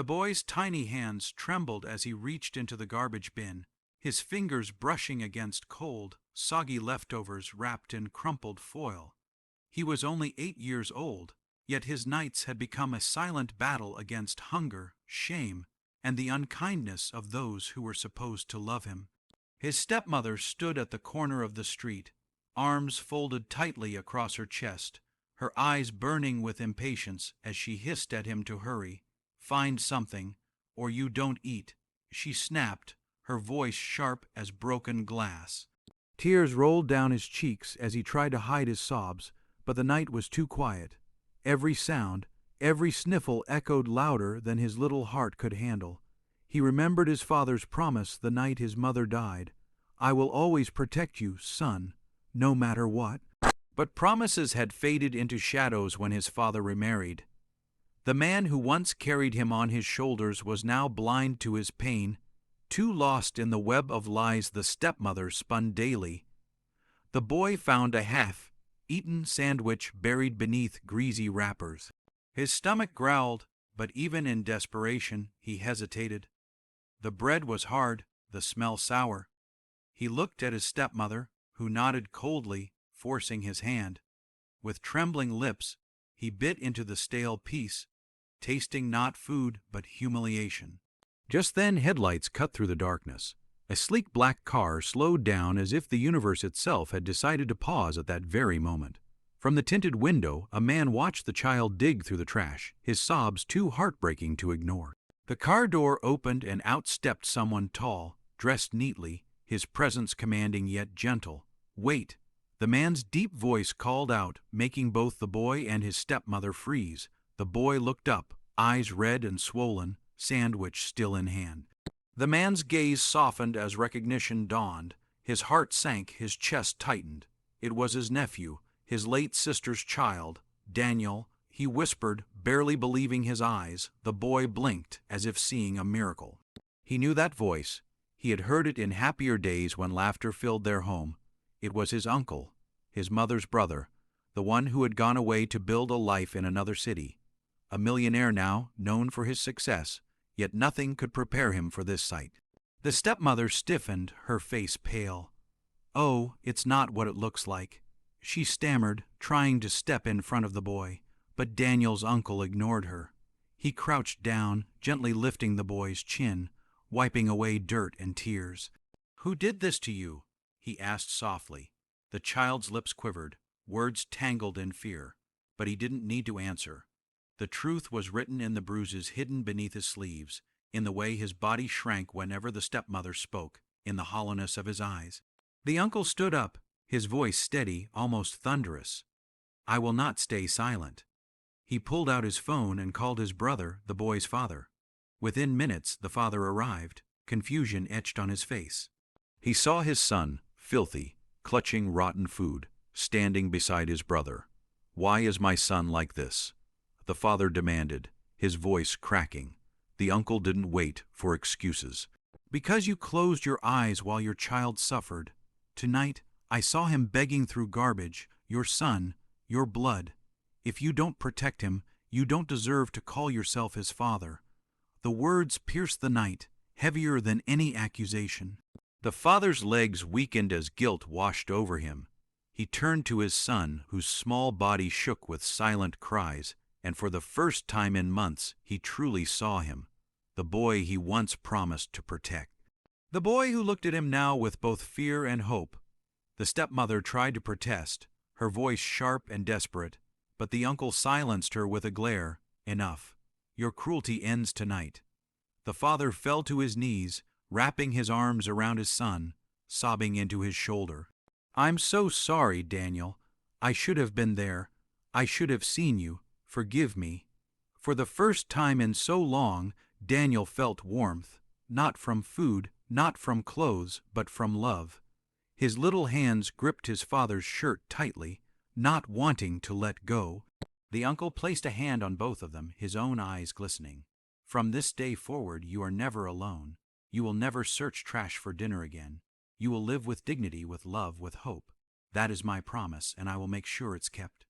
The boy's tiny hands trembled as he reached into the garbage bin, his fingers brushing against cold, soggy leftovers wrapped in crumpled foil. He was only 8 years old, yet his nights had become a silent battle against hunger, shame, and the unkindness of those who were supposed to love him. His stepmother stood at the corner of the street, arms folded tightly across her chest, her eyes burning with impatience as she hissed at him to hurry. "Find something, or you don't eat," she snapped, her voice sharp as broken glass. Tears rolled down his cheeks as he tried to hide his sobs, but the night was too quiet. Every sound, every sniffle echoed louder than his little heart could handle. He remembered his father's promise the night his mother died. "I will always protect you, son, no matter what." But promises had faded into shadows when his father remarried. The man who once carried him on his shoulders was now blind to his pain, too lost in the web of lies the stepmother spun daily. The boy found a half-eaten sandwich buried beneath greasy wrappers. His stomach growled, but even in desperation he hesitated. The bread was hard, the smell sour. He looked at his stepmother, who nodded coldly, forcing his hand. With trembling lips, he bit into the stale piece, tasting not food but humiliation. Just then headlights cut through the darkness. A sleek black car slowed down as if the universe itself had decided to pause at that very moment. From the tinted window, a man watched the child dig through the trash, his sobs too heartbreaking to ignore. The car door opened and out stepped someone tall, dressed neatly, his presence commanding yet gentle. "Wait!" The man's deep voice called out, making both the boy and his stepmother freeze. The boy looked up, eyes red and swollen, sandwich still in hand. The man's gaze softened as recognition dawned. His heart sank, his chest tightened. It was his nephew, his late sister's child, Daniel. He whispered, barely believing his eyes. The boy blinked, as if seeing a miracle. He knew that voice. He had heard it in happier days when laughter filled their home. It was his uncle, his mother's brother, the one who had gone away to build a life in another city. A millionaire now, known for his success, yet nothing could prepare him for this sight. The stepmother stiffened, her face pale. "Oh, it's not what it looks like," she stammered, trying to step in front of the boy, but Daniel's uncle ignored her. He crouched down, gently lifting the boy's chin, wiping away dirt and tears. "Who did this to you?" he asked softly. The child's lips quivered, words tangled in fear, but he didn't need to answer. The truth was written in the bruises hidden beneath his sleeves, in the way his body shrank whenever the stepmother spoke, in the hollowness of his eyes. The uncle stood up, his voice steady, almost thunderous. "I will not stay silent." He pulled out his phone and called his brother, the boy's father. Within minutes, the father arrived, confusion etched on his face. He saw his son, filthy, clutching rotten food, standing beside his brother. "Why is my son like this?" the father demanded, his voice cracking. The uncle didn't wait for excuses. "Because you closed your eyes while your child suffered. Tonight, I saw him begging through garbage, your son, your blood. If you don't protect him, you don't deserve to call yourself his father." The words pierced the night, heavier than any accusation. The father's legs weakened as guilt washed over him. He turned to his son, whose small body shook with silent cries, and for the first time in months he truly saw him, the boy he once promised to protect. The boy who looked at him now with both fear and hope. The stepmother tried to protest, her voice sharp and desperate, but the uncle silenced her with a glare. "Enough. Your cruelty ends tonight." The father fell to his knees, wrapping his arms around his son, sobbing into his shoulder. "I'm so sorry, Daniel. I should have been there. I should have seen you. Forgive me." For the first time in so long, Daniel felt warmth, not from food, not from clothes, but from love. His little hands gripped his father's shirt tightly, not wanting to let go. The uncle placed a hand on both of them, his own eyes glistening. "From this day forward, you are never alone. You will never search trash for dinner again. You will live with dignity, with love, with hope. That is my promise, and I will make sure it's kept."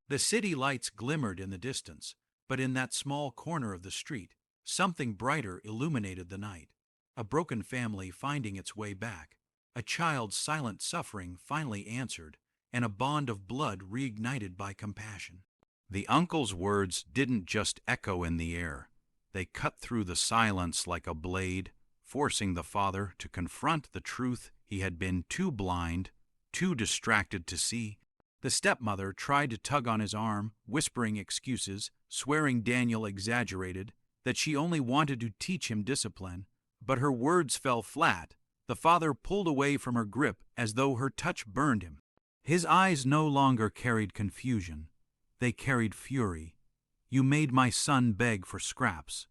The city lights glimmered in the distance, but in that small corner of the street, Something brighter illuminated the night. A broken family finding its way back, a child's silent suffering finally answered, and a bond of blood reignited by compassion. The uncle's words didn't just echo in the air. They cut through the silence like a blade, forcing the father to confront the truth he had been too blind, too distracted to see. The stepmother tried to tug on his arm, whispering excuses, swearing Daniel exaggerated, that she only wanted to teach him discipline, but her words fell flat. The father pulled away from her grip as though her touch burned him. His eyes no longer carried confusion. They carried fury. "You made my son beg for scraps,"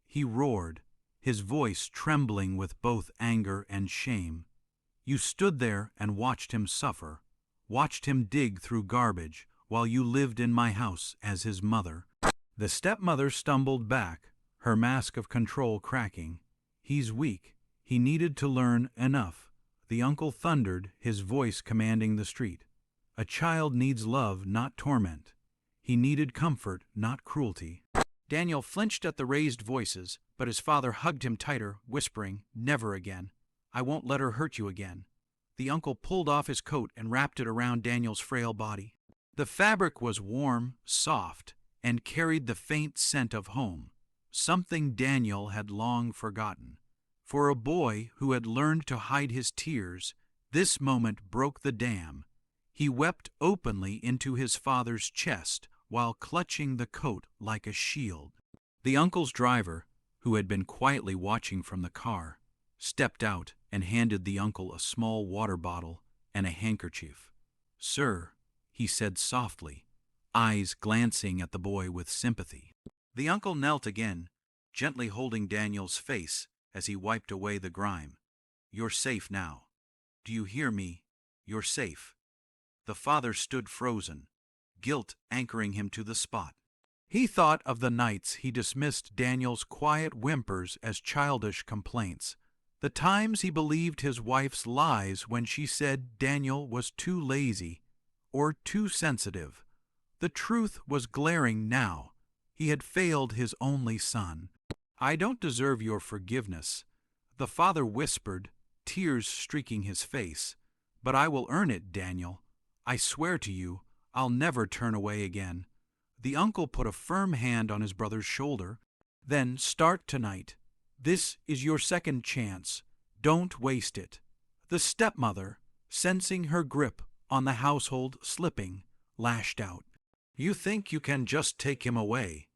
he roared, his voice trembling with both anger and shame. "You stood there and watched him suffer, watched him dig through garbage while you lived in my house as his mother." The stepmother stumbled back, her mask of control cracking. "He's weak. He needed to learn enough," the uncle thundered, his voice commanding the street. "A child needs love, not torment. He needed comfort, not cruelty." Daniel flinched at the raised voices, but his father hugged him tighter, whispering, "Never again. I won't let her hurt you again." The uncle pulled off his coat and wrapped it around Daniel's frail body. The fabric was warm, soft, and carried the faint scent of home, something Daniel had long forgotten. For a boy who had learned to hide his tears, this moment broke the dam. He wept openly into his father's chest while clutching the coat like a shield. The uncle's driver, who had been quietly watching from the car, stepped out and handed the uncle a small water bottle and a handkerchief. "Sir," he said softly, eyes glancing at the boy with sympathy. The uncle knelt again, gently holding Daniel's face as he wiped away the grime. "You're safe now. Do you hear me? You're safe." The father stood frozen, guilt anchoring him to the spot. He thought of the nights he dismissed Daniel's quiet whimpers as childish complaints, the times he believed his wife's lies when she said Daniel was too lazy or too sensitive. The truth was glaring now. He had failed his only son. "I don't deserve your forgiveness," the father whispered, tears streaking his face. "But I will earn it, Daniel. I swear to you, I'll never turn away again." The uncle put a firm hand on his brother's shoulder. "Then start tonight. This is your second chance. Don't waste it." The stepmother, sensing her grip on the household slipping, lashed out. "You think you can just take him away.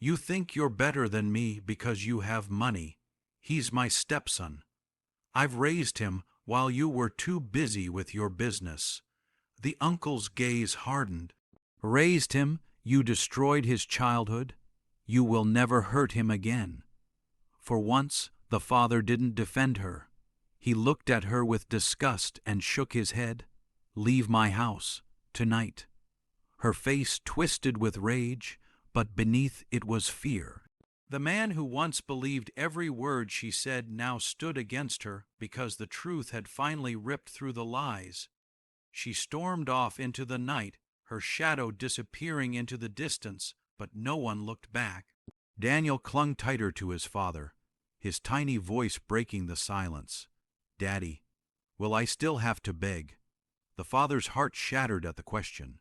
You think you're better than me because you have money. He's my stepson. I've raised him while you were too busy with your business." The uncle's gaze hardened. "Raised him, you destroyed his childhood. You will never hurt him again." For once, the father didn't defend her. He looked at her with disgust and shook his head. "Leave my house, tonight." Her face twisted with rage, but beneath it was fear. The man who once believed every word she said now stood against her because the truth had finally ripped through the lies. She stormed off into the night, her shadow disappearing into the distance, but no one looked back. Daniel clung tighter to his father, his tiny voice breaking the silence. "Daddy, will I still have to beg?" The father's heart shattered at the question.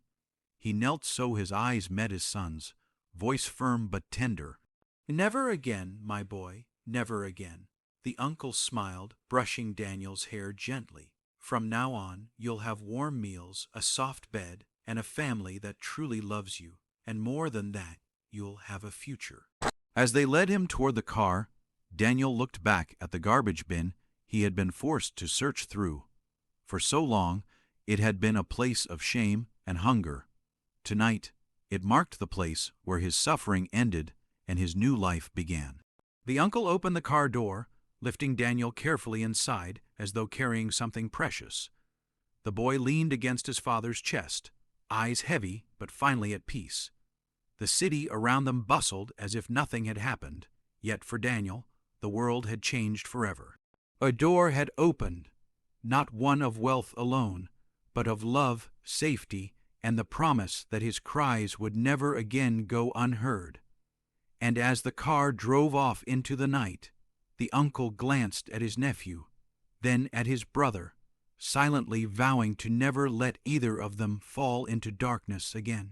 He knelt so his eyes met his son's, voice firm but tender. "Never again, my boy, never again." The uncle smiled, brushing Daniel's hair gently. "From now on, you'll have warm meals, a soft bed, and a family that truly loves you. And more than that, you'll have a future." As they led him toward the car, Daniel looked back at the garbage bin he had been forced to search through. For so long, it had been a place of shame and hunger. Tonight, it marked the place where his suffering ended and his new life began. The uncle opened the car door, lifting Daniel carefully inside as though carrying something precious. The boy leaned against his father's chest, eyes heavy but finally at peace. The city around them bustled as if nothing had happened, yet for Daniel, the world had changed forever. A door had opened, not one of wealth alone, but of love, safety, and the promise that his cries would never again go unheard. And as the car drove off into the night, the uncle glanced at his nephew, then at his brother, silently vowing to never let either of them fall into darkness again.